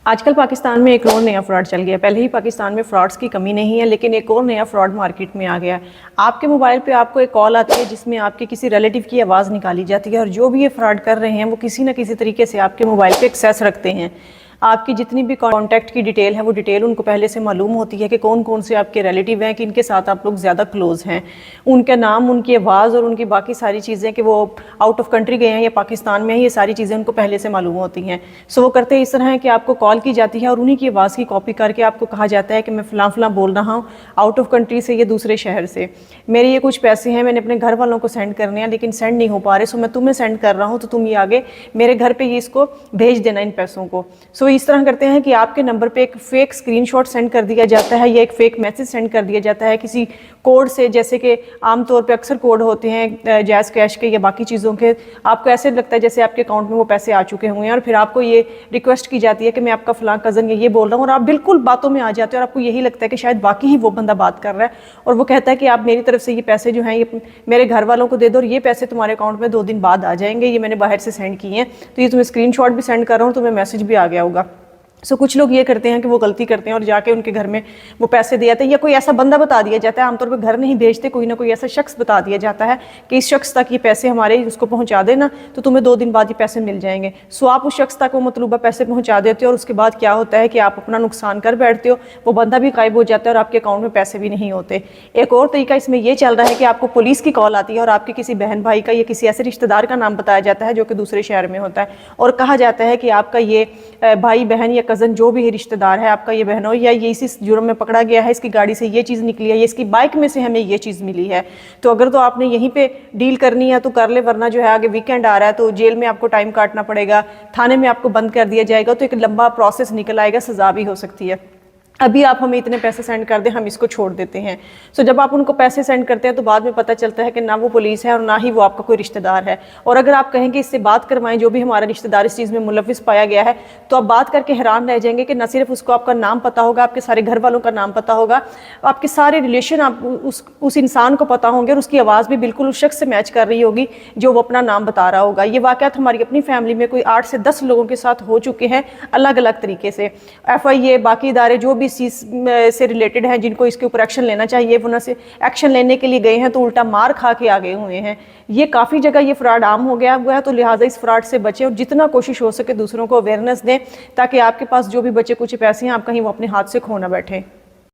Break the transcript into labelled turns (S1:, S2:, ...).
S1: آج کل پاکستان میں ایک اور نیا فراڈ چل گیا ہے۔ پہلے ہی پاکستان میں فراڈز کی کمی نہیں ہے، لیکن ایک اور نیا فراڈ مارکیٹ میں آ گیا ہے۔ آپ کے موبائل پہ آپ کو ایک کال آتی ہے جس میں آپ کے کسی ریلیٹیو کی آواز نکالی جاتی ہے، اور جو بھی یہ فراڈ کر رہے ہیں وہ کسی نہ کسی طریقے سے آپ کے موبائل پہ ایکسیس رکھتے ہیں۔ آپ کی جتنی بھی کانٹیکٹ کی ڈیٹیل ہے وہ ڈیٹیل ان کو پہلے سے معلوم ہوتی ہے کہ کون کون سے آپ کے ریلیٹیو ہیں، کن کے ساتھ آپ لوگ زیادہ کلوز ہیں، ان کا نام، ان کی آواز اور ان کی باقی ساری چیزیں کہ وہ آؤٹ آف کنٹری گئے ہیں یا پاکستان میں ہیں، یہ ساری چیزیں ان کو پہلے سے معلوم ہوتی ہیں۔ سو وہ کرتے اس طرح ہے کہ آپ کو کال کی جاتی ہے اور انہی کی آواز کی کاپی کر کے آپ کو کہا جاتا ہے کہ میں فلاں فلاں بول رہا ہوں آؤٹ آف کنٹری سے یا دوسرے شہر سے، میرے یہ کچھ پیسے ہیں، میں نے اپنے گھر والوں کو سینڈ کرنے ہیں لیکن سینڈ نہیں ہو پا رہے، سو میں تمہیں سینڈ کر رہا ہوں تو تم یہ آگے میرے گھر پہ یہ اس کو بھیج دینا ان پیسوں کو۔ سو اس طرح کرتے ہیں کہ آپ کے نمبر پہ ایک فیک اسکرین شاٹ سینڈ کر دیا جاتا ہے یا ایک فیک میسج سینڈ کر دیا جاتا ہے کسی کوڈ سے، جیسے کہ عام طور پہ اکثر کوڈ ہوتے ہیں جیز کیش کے یا باقی چیزوں کے، آپ کو ایسے لگتا ہے جیسے آپ کے اکاؤنٹ میں وہ پیسے آ چکے ہوئے ہیں، اور پھر آپ کو یہ ریکویسٹ کی جاتی ہے کہ میں آپ کا فلاں کزن یہ بول رہا ہوں، اور آپ بالکل باتوں میں آ جاتے ہیں اور آپ کو یہی لگتا ہے کہ شاید واقعی ہی وہ بندہ بات کر رہا ہے، اور وہ کہتا ہے کہ آپ میری طرف سے یہ پیسے جو ہیں یہ میرے گھر والوں کو دے دو، اور یہ پیسے تمہارے اکاؤنٹ میں 2 دن بعد آ جائیں گے، یہ میں نے باہر سے سینڈ کیے ہیں، تو یہ تمہیں اسکرین شاٹ بھی سینڈ کر رہا ہوں، تمہیں میسج بھی آ گیا ہوگا۔ سو کچھ لوگ یہ کرتے ہیں کہ وہ غلطی کرتے ہیں اور جا کے ان کے گھر میں وہ پیسے دے جاتے ہیں، یا کوئی ایسا بندہ بتا دیا جاتا ہے، عام طور پہ گھر نہیں بھیجتے، کوئی نہ کوئی ایسا شخص بتا دیا جاتا ہے کہ اس شخص تک یہ پیسے ہمارے اس کو پہنچا دینا تو تمہیں 2 دن بعد یہ پیسے مل جائیں گے۔ سو آپ اس شخص تک وہ مطلوبہ پیسے پہنچا دیتے ہو، اور اس کے بعد کیا ہوتا ہے کہ آپ اپنا نقصان کر بیٹھتے ہو، وہ بندہ بھی غائب ہو جاتا ہے اور آپ کے اکاؤنٹ میں پیسے بھی نہیں ہوتے۔ ایک اور طریقہ اس میں یہ چل رہا ہے کہ آپ کو پولیس کی کال آتی ہے اور آپ کے کسی بہن بھائی کا یا کسی ایسے رشتہ دار کا نام بتایا جاتا ہے جو کہ دوسرے شہر میں ہوتا ہے، اور کہا جاتا ہے کہ آپ کا یہ بھائی بہن یا کزن جو بھی رشتہ دار ہے آپ کا، یہ بہنوں یا یہ اسی جرم میں پکڑا گیا ہے، اس کی گاڑی سے یہ چیز نکلی ہے، یا اس کی بائک میں سے ہمیں یہ چیز ملی ہے، تو اگر تو آپ نے یہیں پہ ڈیل کرنی ہے تو کر لے، ورنہ جو ہے آگے ویکینڈ آ رہا ہے تو جیل میں آپ کو ٹائم کاٹنا پڑے گا، تھانے میں آپ کو بند کر دیا جائے گا، تو ایک لمبا پروسیس نکل آئے گا، سزا بھی ہو سکتی ہے۔ ابھی آپ ہمیں اتنے پیسے سینڈ کر دیں، ہم اس کو چھوڑ دیتے ہیں۔ سو جب آپ ان کو پیسے سینڈ کرتے ہیں تو بعد میں پتہ چلتا ہے کہ نہ وہ پولیس ہے اور نہ ہی وہ آپ کا کوئی رشتہ دار ہے، اور اگر آپ کہیں کہ اس سے بات کروائیں جو بھی ہمارا رشتہ دار اس چیز میں ملوث پایا گیا ہے، تو آپ بات کر کے حیران رہ جائیں گے کہ نہ صرف اس کو آپ کا نام پتہ ہوگا، آپ کے سارے گھر والوں کا نام پتہ ہوگا، آپ کے سارے ریلیشن آپ اس انسان کو پتہ ہوں گے، اور اس کی آواز بھی بالکل اس شخص سے میچ کر رہی ہوگی جو وہ اپنا نام بتا رہا ہوگا۔ یہ واقعات ہماری اپنی فیملی میں کوئی 8 سے 10 لوگوں کے ساتھ ہو چکے ہیں الگ الگ طریقے سے۔ ایف آئی اے باقی ادارے جو بھی اس چیز سے ریلیٹڈ ہیں، جن کو اس کے اوپر ایکشن لینا چاہیے، وہ نہ سے ایکشن لینے کے لیے گئے ہیں تو الٹا مار کھا کے آگے ہوئے ہیں۔ یہ کافی جگہ یہ فراڈ عام ہو گیا ہوا ہے، تو لہٰذا اس فراڈ سے بچیں اور جتنا کوشش ہو سکے دوسروں کو اویئرنیس دیں، تاکہ آپ کے پاس جو بھی بچے کچھ پیسے ہیں آپ کہیں وہ اپنے ہاتھ سے کھو نہ بیٹھیں۔